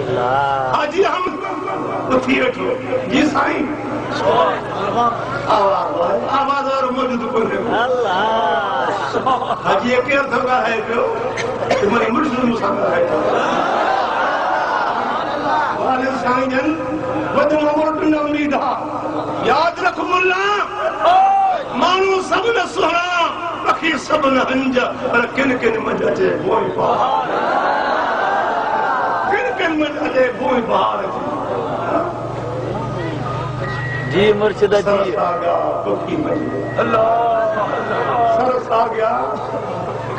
हाजी हम उठी बैठो जी साईं आवाज और मौजूद कोने हाजी के अर्थ का है जो तुम्हारे मुर्शिद मुसाफिर है वाले साईं जन वदन अमर बिन उम्मीद याद रख मुल्ला मानू सब न सुहणा अखी सब न हंज पर किन किन मजा जे बोई बहार किन किन मजा जे बोई बहार जी मुर्शिदा जी कखी मंज अल्लाह सरस आ गया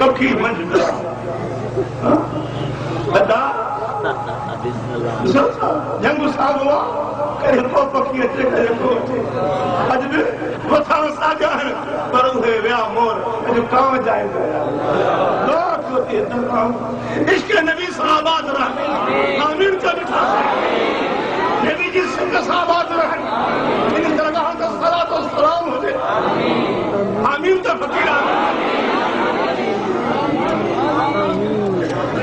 कखी मंज अदा जंग साहब हुआ करे को पखी अचे करे को अज भी वथा सागा पर हुए व्या मोर अज काम जाए लाख होती तमाम इश्क नबी सहाबात रह आमीन का बिठा नबी जी सिंह सहाबात रह इन दरगाह का सलात और सलाम हो दे आमीन का फकीर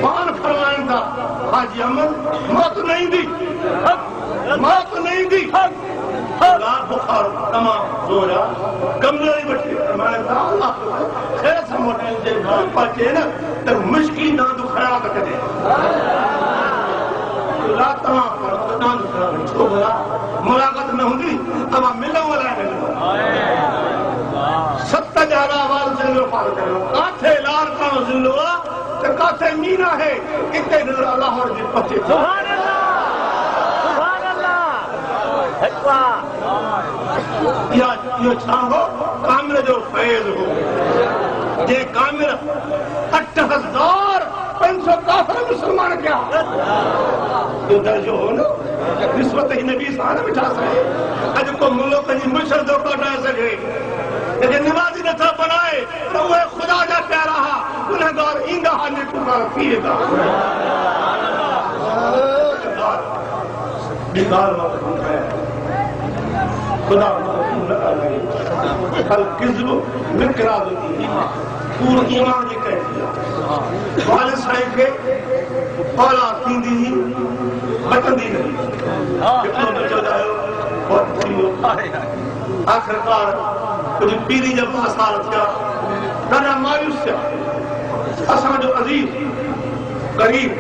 पान फरमान था हाजी अमर मौत नहीं दी बुखार तमाम जोरा कमजोरी बची मैंने कहा खैर से मोटे जे पाचे ना तो मुश्किल ना दुखड़ा कटे ला तमाम ना दुखड़ा छोड़ा मुलाकात न होंगी अब मिलो वाला है सत्ता ज्यादा आवाज से लो पार करो काथे लाल का जिल्लो तो काथे मीना है इतने अल्लाह और जी पचे सुभान अल्लाह या यो छांगो कामिल जो फैज हो जे कामिल 8500 काफिर मुसलमान क्या जो दर्जो हो ना निस्बत ही नबी साहब बिठा सके अज को मुल्क जी मुशर दो काटा सके लेकिन नमाजी न था बनाए तो वो खुदा जा प्यारा हा गुनहगार इंगा हा ने टुका पिएगा निकाल मत है खुदा कल किस्म मिकरा होती पूरा ईमान जी कह दिया वाले साईं के औला थींदी बचंदी नहीं कितना बचो जायो बहुत थींदो आखिरकार कुछ पीरी जब असार थिया ॾाढा मायूस थिया असांजो अज़ीज़ करीब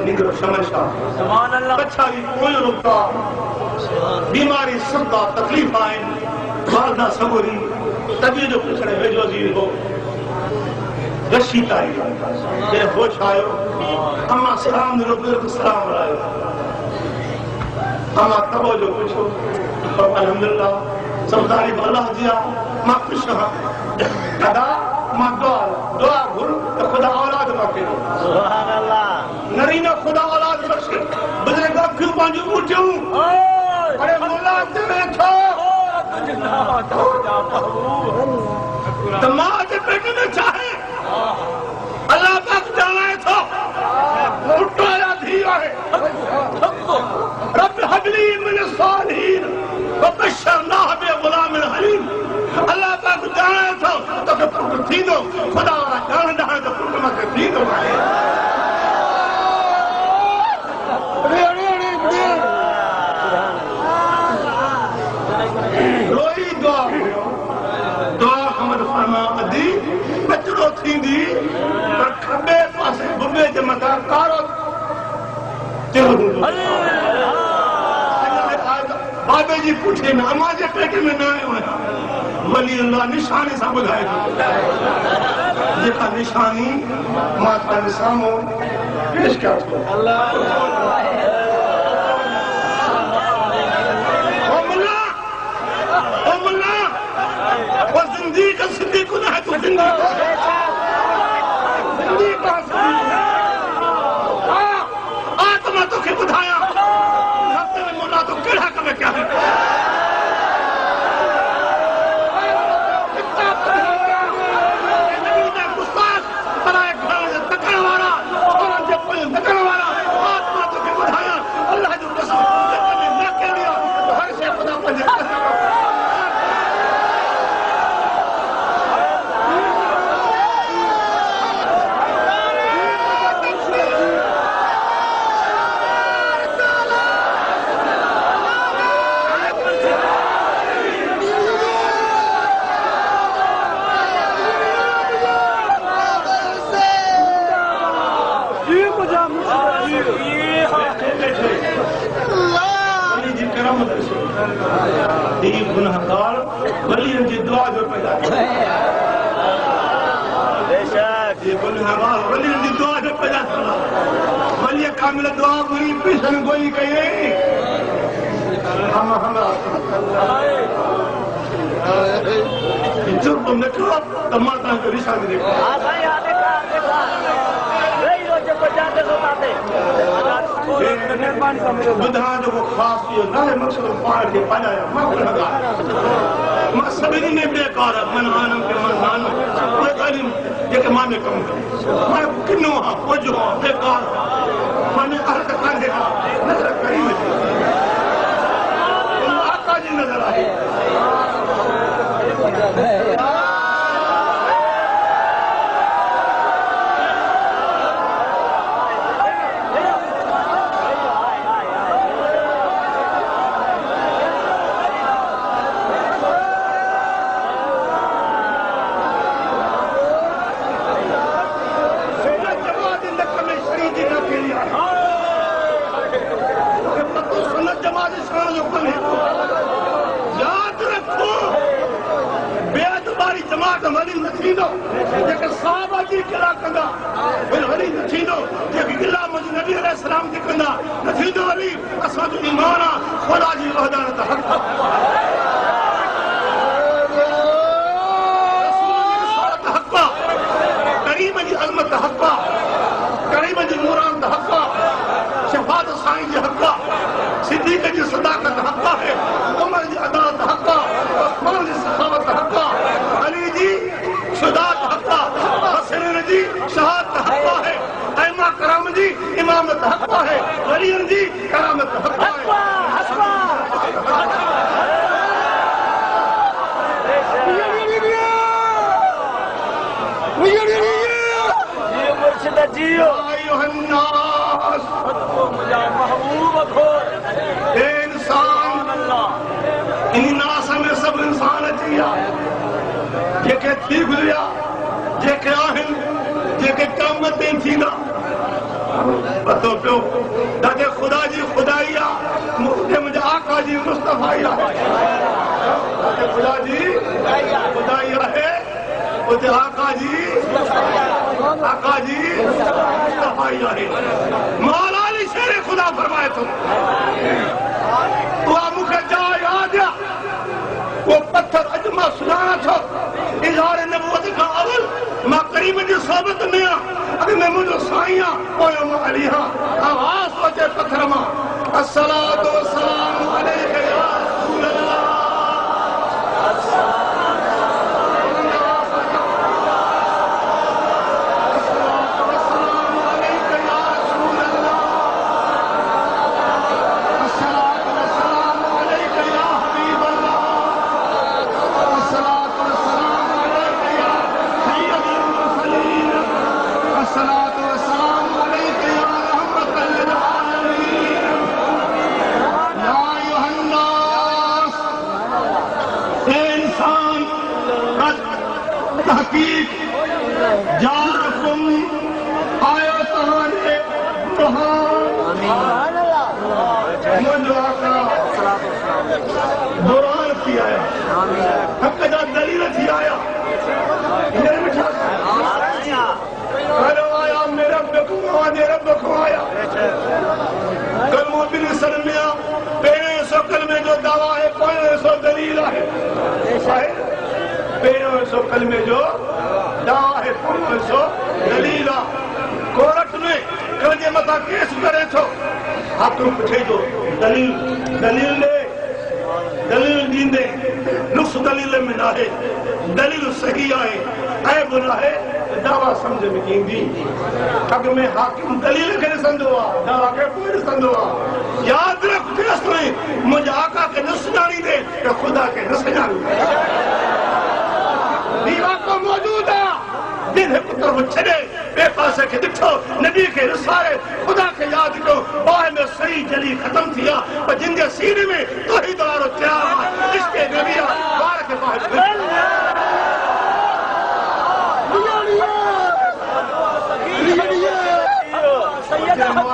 निगरो शमशाह पछाड़ी पोयो रुका बीमारी सदा तकलीफ आहिनि वालदा सबूरी तबीअत जो पुछण वेझो अज़ीज़ हो गशी ताई जे होश आयो अम्मा सलाम ॾिनो बुज़ुर्ग सलाम हलायो अम्मा तबो जो पुछो अल्हम्दुलिल्लाह सब तारीफ़ अल्लाह जी मां ख़ुश आहियां दादा मां दुआ घुर तो खुदा औलाद मांगे सुभान अल्लाह नरीना खुदा औलाद बख्शे बुजुर्ग क्यों पांजू उठूं अरे मुल्ला ते बैठो तमाज पेट में चाहे अल्लाह पाक जाने तो उठाया धिया है रब हबली मिन सालिहीन वबशरनाह बिगुलाम हलीम अल्लाह पाक जाने तो के पुट थींदो खुदा वाला जान ॾाण तो पुट मूंखे थींदो रोई दुआ हमद फरमा अदी बचड़ो थींदी पर खबे पासे बुबे जे मथां कारो बाबे जी पुठे में अम्मा जे पेट में न आयो वली अल्लाह निशानी सां ॿुधाए थो जेका निशानी मां तव्हांजे साम्हूं पेश कयां थो सिंदीक सिंदीक न है तू सिंदीक सिंदीक आत्मा तो के बुधाया हफ्ते में मोला तो केड़ा कम क्या है वली जी करामत दी गुनाहगार वलियन जी दुआ जो पैदा बेशक ये गुनाहगार वलियन जी दुआ जो पैदा वली कामिल दुआ पूरी पेशन गोई कई हम जुर्म न करो त मां तव्हां खे निशान ॾे ॿुधां जेको ख़ासि इहो न आहे मक़सदु पाण खे पाॼाया मां गुनाहगार मां सभिनी में बेकार मन आनम के मन आनम उहे ॻाल्हियूं जेके मां में कमु कनि मां किनो आहे पोजो आहे बेकार माने अर्थ कान्हे नज़र करीम जी आका जी नज़र आहे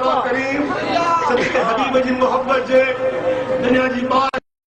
मौला करीम सदके हबीब जी मोहब्बत जे